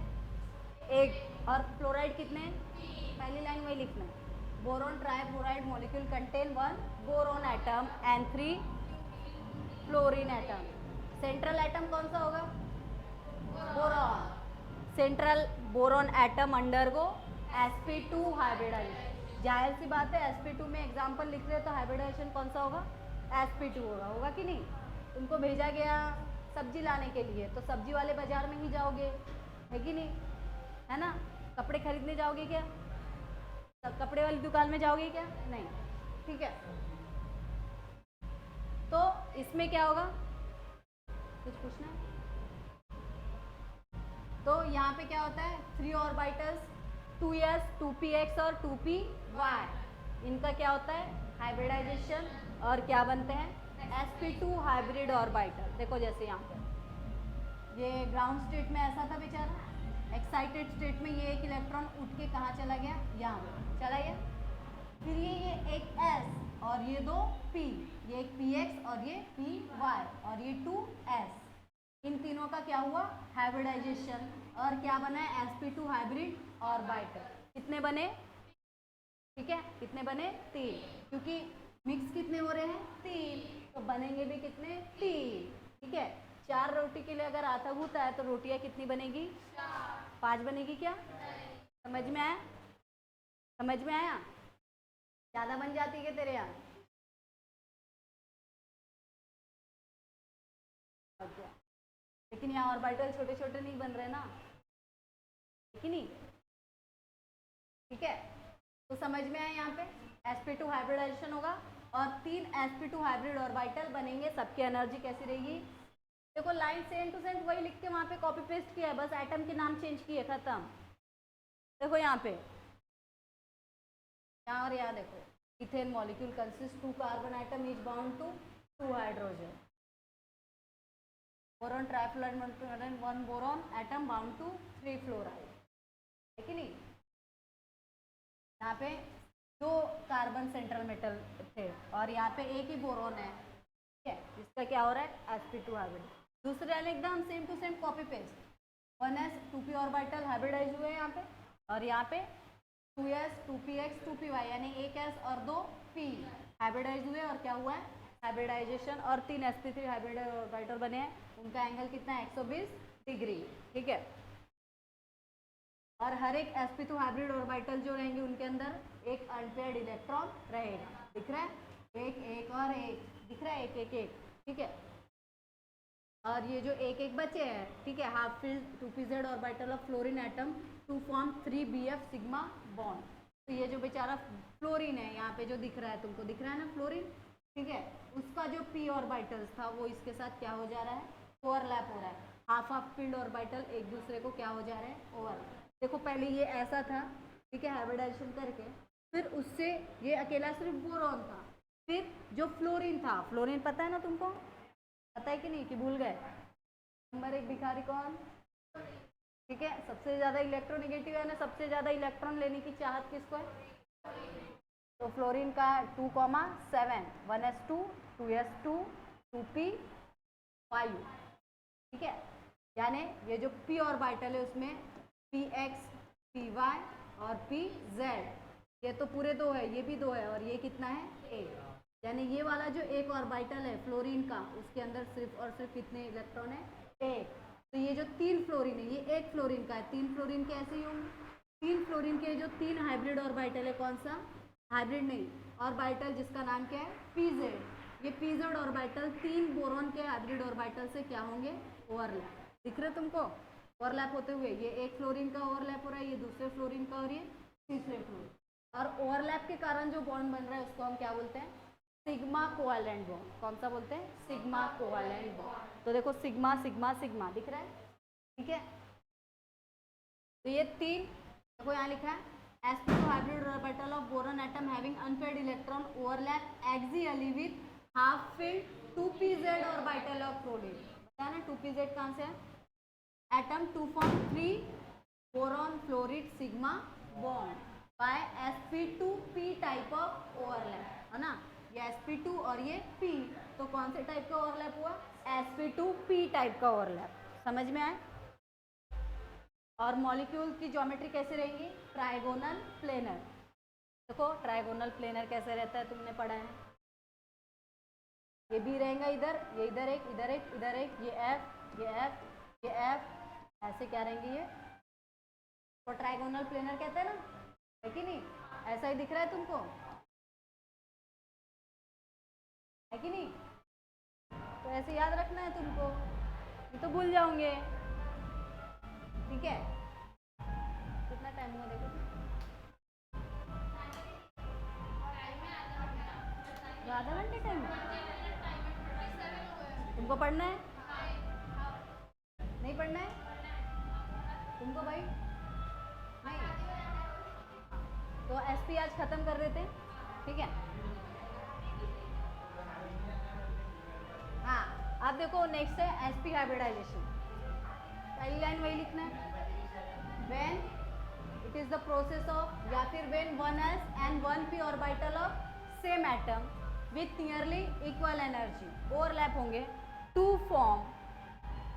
एक, और फ्लोराइड कितने हैं, पहली लाइन वही लिखना है, boron trifluoride molecule contain 1 boron atom and 3 fluorine atom. Central atom कौन सा होगा, boron, central boron atom undergo sp2 hybridization. जाहिर सी बात है, sp2 में एग्जांपल लिख रहे हो तो हाइब्रिडाइजेशन कौन सा होगा, sp2 होगा, होगा कि नहीं। तुमको भेजा गया सब्जी लाने के लिए, तो सब्जी वाले बाजार में ही जाओगे, है कि नहीं, है ना। कपड़े खरीदने जाओगे क्या, कपड़े वाली दुकान में जाओगे क्या, नहीं, ठीक है। तो इसमें क्या होगा, कुछ पूछना है, तो यहाँ पे क्या होता है, 3 ऑर्बिटल्स 2s 2px और 2py, इनका क्या होता है, हाइब्रिडाइजेशन, और क्या बनते हैं, sp2 हाइब्रिड ऑर्बिटल। देखो जैसे यहाँ पे ये ग्राउंड स्टेट में ऐसा था बेचारा, एक्साइटेड स्टेट में ये एक इलेक्ट्रॉन उठ के कहाँ चला गया, यहाँ पे चला गया, फिर ये एक s और ये 2 p, ये एक px और ये py और ये 2s, इन तीनों का क्या हुआ, हाइब्रिडाइजेशन, और क्या बना है, sp2 हाइब्रिड ऑर्बिटल। कितने बने, ठीक है, कितने बने, 3, क्योंकि मिक्स कितने हो रहे हैं, 3, तो बनेंगे भी कितने, 3, ठीक है। 4 रोटी के लिए अगर आटा गूंथा है तो रोटियां कितनी बनेगी, 5 बनेगी क्या, समझ में आया, समझ में आया, ज़्यादा बन जाती है तेरे यहाँ, लेकिन यहाँ ऑर्बिटल छोटे छोटे नहीं बन रहे ना, ठीक नहीं, ठीक है। तो समझ में आया, यहाँ पे sp2 हाइब्रिडाइजेशन होगा और 3 sp2 हाइब्रिड ऑर्बिटल बनेंगे, सबकी एनर्जी कैसी रहेगी, देखो लाइन सेम टू सेम वही लिख के वहाँ पे कॉपी पेस्ट किया है, बस एटम के नाम चेंज किए, खत्म। देखो यहाँ पे, यहाँ और यहाँ देखो, ethane molecule consist 2 carbon atom is bound to 2 hydrogen, boron trifluoride 1 boron atom bound to 3 fluoride, है कि नहीं। यहाँ पे 2 कार्बन सेंट्रल मेटल थे और यहाँ पे एक ही बोरॉन है, ठीक है, जिसका क्या हो रहा है, sp2 हाइब्रिड। दूसरे वाले एकदम same to same copy paste, 1s 2p orbital hybridize हुए यहाँ पे, और यहाँ पे 2s 2px 2py, यानी एक s और 2 p हाइब्रिडाइज हुए, और क्या हुआ है, हाइब्रिडाइजेशन, और 3 sp3 हाइब्रिड ऑर्बिटल बने हैं, उनका एंगल कितना है, 120 डिग्री, ठीक है। और हर एक sp2 हाइब्रिड ऑर्बिटल जो रहेंगे उनके अंदर एक अनपेयर्ड इलेक्ट्रॉन रहेगा, दिख रहा है, एक एक और एक, दिख रहा है, एक एक एक, ठीक है। और ये जो एक एक बचे हैं, ठीक है, half filled 2pz orbital of fluorine atom to form 3bf sigma bond. तो ये जो बेचारा फ्लोरीन है, यहाँ पे जो दिख रहा है, तुमको दिख रहा है ना फ्लोरीन, ठीक है, उसका जो p ऑर्बिटल्स था वो इसके साथ क्या हो जा रहा है, ओवरलैप हो रहा है, हाफ हाफ फील्ड ऑर्बिटल एक दूसरे को क्या हो जा रहे हैं, ओवरलैप। देखो पहले ये ऐसा था, ठीक है, हाइब्रिडाइजेशन करके, फिर उससे ये अकेला सिर्फ बोरॉन था, फिर जो फ्लोरीन था, फ्लोरीन पता है ना तुमको, पता है कि नहीं, कि भूल गए? नंबर 1 भिखारी कौन? ठीक है, सबसे ज़्यादा इलेक्ट्रोनेगेटिव है ना, सबसे ज़्यादा इलेक्ट्रॉन लेने की चाहत किसको है? तो फ्लोरीन का 2,7 1s2 2s2 2p 5, ठीक है। यानी ये जो p ऑर्बिटल है उसमें px py और pz, ये तो पूरे 2 है, ये भी 2 है, और ये कितना है? 1। यानी ये वाला जो एक ऑर्बिटल है फ्लोरीन का, उसके अंदर सिर्फ और सिर्फ कितने इलेक्ट्रॉन है? 1। तो ये जो 3 फ्लोरीन है, ये 1 फ्लोरीन का है। 3 फ्लोरीन के ऐसे ही होंगे। 3 फ्लोरीन के जो 3 हाइब्रिड ऑर्बिटल है, कौन सा हाइब्रिड नहीं, ऑर्बिटल जिसका नाम क्या है? pz। ये pz ऑर्बिटल 3 बोरॉन के हाइब्रिड ऑर्बिटल से क्या होंगे? ओवरलैप। दिख रहे तुमको ओवरलैप होते हुए? ये एक फ्लोरीन का ओवरलैप हो रहा है, ये दूसरे फ्लोरीन का, और ये तीसरे फ्लोरीन। और ओवरलैप के कारण जो बॉन्ड बन रहा है उसको हम क्या बोलते हैं? Sigma covalent bond. कौन सा बोलते हैं? Sigma covalent bond. तो देखो सिग्मा सिग्मा सिग्मा दिख रहा है, ठीक है। तो ये 3 देखो यहाँ लिखा है sp2 hybrid orbital of boron atom having unpaired electron overlap axially with half filled 2pz orbital of fluorine. बताया ना 2pz कहाँ से है? Atom to form 3 boron fluoride sigma bond by sp2p type of overlap, है ना। ये sp2 और ये p, तो कौन से टाइप का ओवरलैप हुआ? sp2p टाइप का ओवरलैप। समझ में आए? और मॉलिक्यूल की ज्योमेट्री कैसे रहेंगी? Trigonal planar. देखो ट्राइगोनल प्लेनर कैसे रहता है, तुमने पढ़ा है। ये भी रहेगा इधर, ये इधर एक, इधर एक, इधर एक, ये f, ये f, ये f, ऐसे क्या रहेंगे ये? तो ट्राइगोनल प्लेनर कहते हैं ना, है कि नहीं? ऐसा ही दिख रहा है तुमको, है कि नहीं? तो ऐसे याद रखना है तुमको, ये तो भूल जाओगे, ठीक है। कितना टाइम हुआ देखो, आधा घंटे टाइम तुमको पढ़ना है? नहीं पढ़ना है तुमको भाई? नहीं, तो एसपी आज खत्म कर देते हैं, ठीक है। हाँ, अब देखो नेक्स्ट है एसपी हाइब्रिडाइजेशन। पहली लाइन वही लिखना है, when it is the process of, या फिर when 1s and 1p orbital of same atom with nearly equal energy overlap होंगे टू फॉर्म,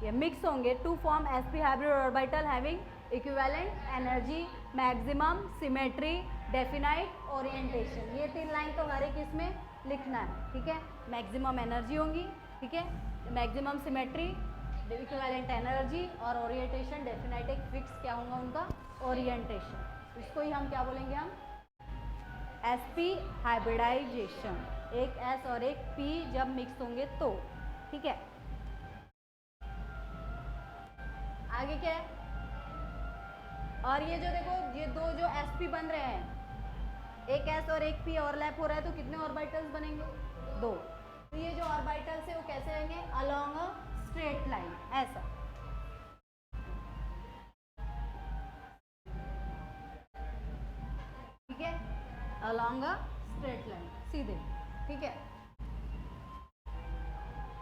ये मिक्स होंगे to form sp hybrid orbital having equivalent energy, maximum symmetry, definite orientation. ये 3 line तो हर एक इसमें लिखना है, ठीक है। मैक्सिमम एनर्जी होंगी, ठीक है, मैक्सिमम सिमेट्री, इक्विवेलेंट एनर्जी, और ओरिएंटेशन डेफिनाइट एक फिक्स क्या होगा उनका? ओरिएंटेशन। इसको ही हम क्या बोलेंगे? हम sp हाइब्रिडाइजेशन। एक s और एक p जब मिक्स होंगे तो, ठीक है। आगे क्या है? और ये जो देखो, ये दो जो sp बन रहे हैं, एक s और एक p ओवरलैप हो रहा है, तो कितने ऑर्बिटल्स बनेंगे? 2। तो ये जो ऑर्बिटल्स है वो कैसे रहेंगे? अलोंग अ स्ट्रेट लाइन, ऐसा। ठीक है, अलोंग अ स्ट्रेट लाइन, सीधे, ठीक है,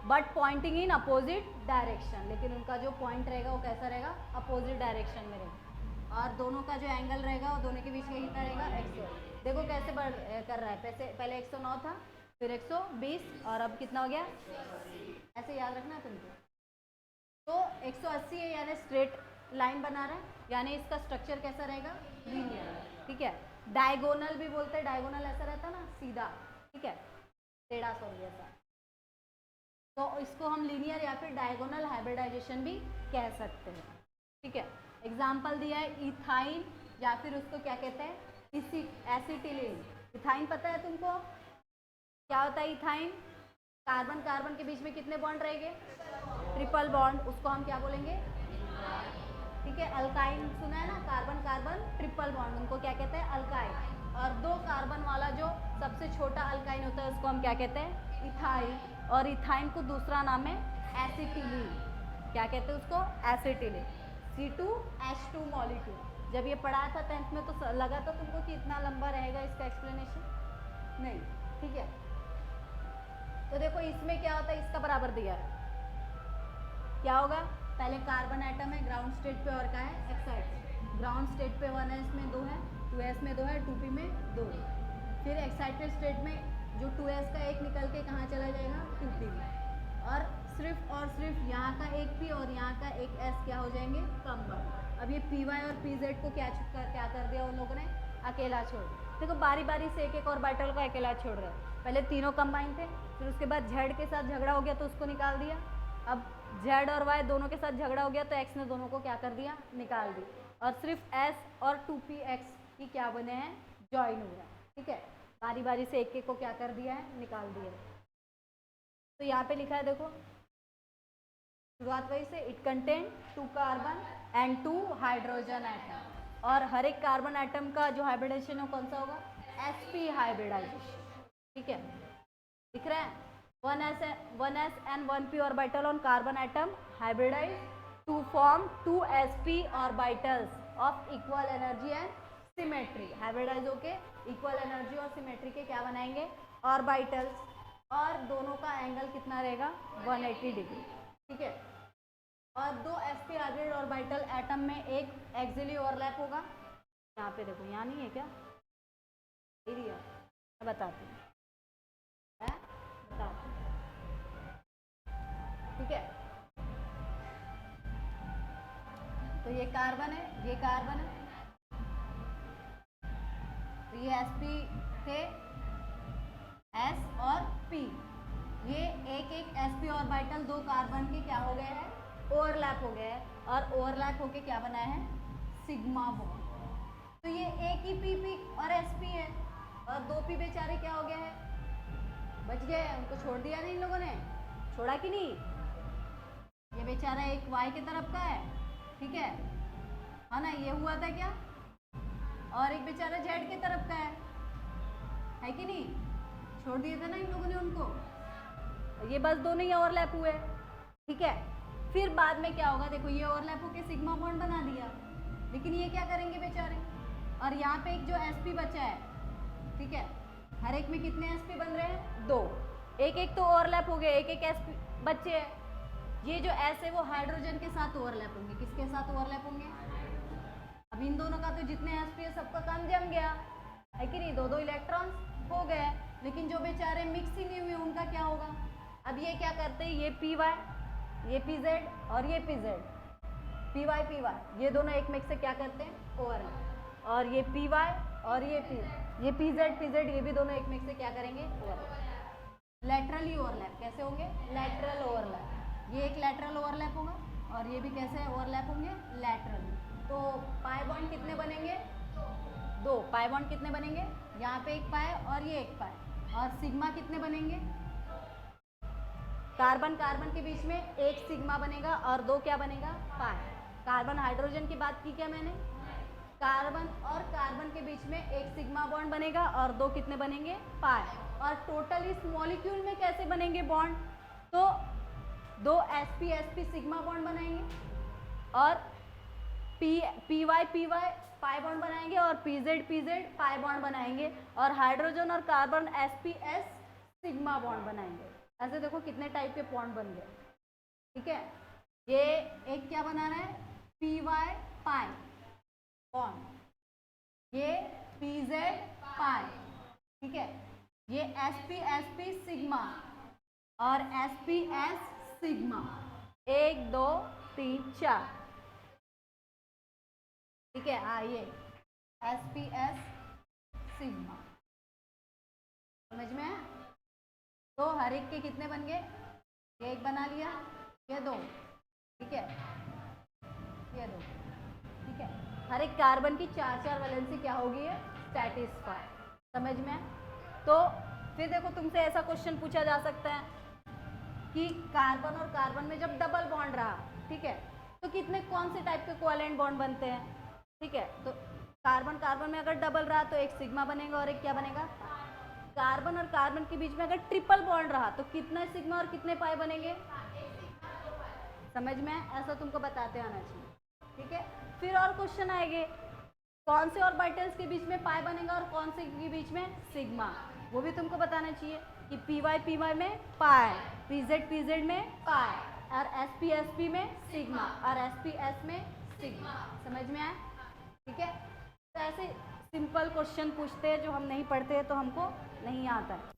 but pointing in opposite direction. लेकिन उनका जो पॉइंट रहेगा वो कैसा रहेगा? अपोजिट डायरेक्शन में रहेगा। और दोनों का जो एंगल रहेगा वो दोनों के बीच में कितना रहेगा? 100। देखो कैसे बढ़ कर रहा है, पहले 109 था, फिर 120, और अब कितना हो गया? ऐसे याद रखना है तुमको। तो 180 है, यानी स्ट्रेट लाइन बना रहा है, यानी इसका स्ट्रक्चर कैसा रहेगा? लीनियर, ठीक है। डायगोनल भी बोलते हैं, डायगोनल ऐसा रहता है ना, सीधा, ठीक है, टेढ़ा सॉरी ऐसा। तो इसको हम लीनियर या फिर डायगोनल हाइब्रिडाइजेशन भी कह सकते हैं, ठीक है। एग्जाम्पल दिया है इथाइन, या फिर उसको क्या कहते हैं? एसिटिलीन। इथाइन पता है तुमको क्या होता है? इथाइन कार्बन कार्बन के बीच में कितने बॉन्ड रहेंगे? ट्रिपल बॉन्ड, उसको हम क्या बोलेंगे? ठीक है। अल्काइन सुना है ना, कार्बन कार्बन ट्रिपल बॉन्ड, उनको क्या कहते हैं? अल्काइन। और 2 कार्बन वाला जो सबसे छोटा अल्काइन होता है उसको हम क्या कहते हैं? इथाइन। और इथाइन को दूसरा नाम है एसिटिलीन। क्या कहते हैं उसको? एसिटिलीन। C2H2 molecule. जब ये पढ़ाया था 10th में तो लगा था तुमको कि इतना लंबा रहेगा इसका एक्सप्लेनेशन? नहीं, ठीक है। तो देखो इसमें क्या होता है, इसका बराबर दिया है, क्या होगा, पहले कार्बन एटम है ग्राउंड स्टेट पे और का है एक्साइटेड। ग्राउंड स्टेट पे 1s में 2 है, 2s में 2 है, 2p में 2। फिर एक्साइटेड स्टेट में जो 2s का एक निकल के कहाँ चला जाएगा, 2p में। और सिर्फ यहाँ का एक p और यहाँ का एक s क्या हो जाएंगे, कंबाइन। अब ये py और pz को क्या कर दिया उन लोगों ने, अकेला छोड़ दिया। देखो बारी बारी से एक एक ऑर्बिटल को अकेला छोड़ रहे हैं। पहले तीनों कंबाइन थे, फिर उसके बाद z के साथ झगड़ा हो गया तो उसको निकाल दिया। अब z और y दोनों के साथ झगड़ा हो गया तो x ने दोनों को क्या कर दिया, निकाल दी। और सिर्फ s और 2px की क्या बने हैं, ज्वाइन हो गया। ठीक है, बारी बारी से एक एक को क्या कर दिया है, निकाल दिया है। तो यहाँ पे लिखा है देखो, शुरुआत वही से, it contain 2 carbon and 2 hydrogen atom. और हर एक कार्बन एटम का जो हाइब्रिडाइजेशन है कौन सा होगा, sp हाइब्रिडाइजेशन। ठीक है, दिख रहा है, 1s and 1p orbital on carbon atom hybridize to form 2 sp orbitals of equal energy and symmetry. Hybridize होके इक्वल एनर्जी और सिमेट्री के क्या बनाएंगे, ऑर्बिटल्स। और दोनों का एंगल कितना रहेगा, 180 डिग्री। ठीक है, और 2 sp हाइब्रिड ऑर्बिटल एटम में एक एक्सियली ओवरलैप होगा। यहाँ पे देखो, यहाँ नहीं है क्या, एरिया मैं बताती हूँ, बताती हूँ। ठीक है, तो ये कार्बन है, ये कार्बन है, तो ये sp थे, s और p। ये एक एक sp ऑर्बिटल 2 कार्बन के क्या हो गए हैं, ओवरलैप हो गए हैं। और ओवरलैप होके क्या बना है, सिग्मा बॉन्ड। तो ये एक ही pp और sp है, और 2p बेचारे क्या हो गए हैं, बच गए, उनको छोड़ दिया नहीं इन लोगों ने, छोड़ा कि नहीं। ये बेचारा एक y के तरफ का है, ठीक है ना, ये हुआ था क्या, और एक बेचारा z के तरफ का है कि नहीं, छोड़ दिए थे ना इन लोगों ने उनको। ये बस दोनों ही ओवरलैप हुए। ठीक है, फिर बाद में क्या होगा, देखो ये ओवरलैप होके सिग्मा बॉन्ड बना दिया, लेकिन ये क्या करेंगे बेचारे। और यहाँ पे एक जो sp बचा है, ठीक है, हर एक में कितने sp बन रहे हैं, 2। एक एक तो ओवरलैप हो गए, एक एक sp बच्चे हैं। ये जो s है वो हाइड्रोजन के साथ ओवरलैप होंगे, किसके साथ ओवरलैप होंगे, अब इन दोनों का तो जितने sp है सबका काम जम गया है कि नहीं, 2-2 इलेक्ट्रॉन्स हो गए। लेकिन जो बेचारे मिक्स ही नहीं हुए उनका क्या होगा, अब ये क्या करते हैं, ये py, ये pz और ये pz, py ये दोनों एक में से क्या करते हैं, ओवरलैप। और ये py और ये pz ये भी दोनों एक में से क्या करेंगे, ओवरलैप। लैटरली ओवरलैप कैसे होंगे, लैटरल ओवरलैप। ये एक लैटरल ओवरलैप होगा और ये भी कैसे ओवरलैप होंगे, लैटरली। तो पाई बॉन्ड कितने बनेंगे, 2 पाई बॉन्ड कितने बनेंगे, यहाँ पे एक पाई और ये एक पाई। और सिग्मा कितने बनेंगे, कार्बन कार्बन के बीच में एक सिग्मा बनेगा और 2 क्या बनेगा, पाई। कार्बन हाइड्रोजन की बात की क्या मैंने, कार्बन और कार्बन के बीच में एक सिग्मा बॉन्ड बनेगा और 2 कितने बनेंगे, पाई। और टोटल इस मॉलिक्यूल में कैसे बनेंगे बॉन्ड, तो 2 sp सिग्मा बॉन्ड बनाएंगे और py पाई बॉन्ड बनाएंगे और pz पाई बॉन्ड बनाएंगे और हाइड्रोजन और कार्बन sps सिग्मा बॉन्ड बनाएंगे। ऐसे देखो कितने टाइप के बॉन्ड बन गए। ठीक है, ये एक क्या बना रहा है, py पाई बॉन्ड, ये pz पाई, ठीक है, ये sp सिग्मा और sps सिग्मा, 1 2 3 4। ठीक है, हाँ ये sps सिग्मा, समझ में है। तो हर एक के कितने बन गए, ये एक बना लिया, ये 2, ठीक है, ये 2, ठीक है। हर एक कार्बन की 4-4 वैलेंसी क्या होगी, सेटिस्फाई, समझ में। तो फिर देखो तुमसे ऐसा क्वेश्चन पूछा जा सकता है कि कार्बन और कार्बन में जब डबल बॉन्ड रहा, ठीक है, तो कितने कौन से टाइप के कोवेलेंट बॉन्ड बनते हैं। ठीक है, तो कार्बन कार्बन में अगर डबल रहा तो एक सिग्मा बनेगा और एक क्या बनेगा, कार्बन और कार्बन के बीच में अगर ट्रिपल बॉन्ड रहा तो कितने सिग्मा और कितने पाई बनेंगे, समझ में। ऐसा तुमको बताते आना चाहिए। ठीक है, फिर और क्वेश्चन आएंगे, कौन से ऑर्बिटल्स के बीच में पाई बनेगा और कौन से के बीच में सिग्मा, वो भी तुमको बताना चाहिए कि py में पाई, pz में पाई, और sp में सिग्मा और sps में सिग्मा। समझ में आया? ठीक है, तो ऐसे सिंपल क्वेश्चन पूछते हैं जो हम नहीं पढ़ते हैं तो हमको नहीं आता है।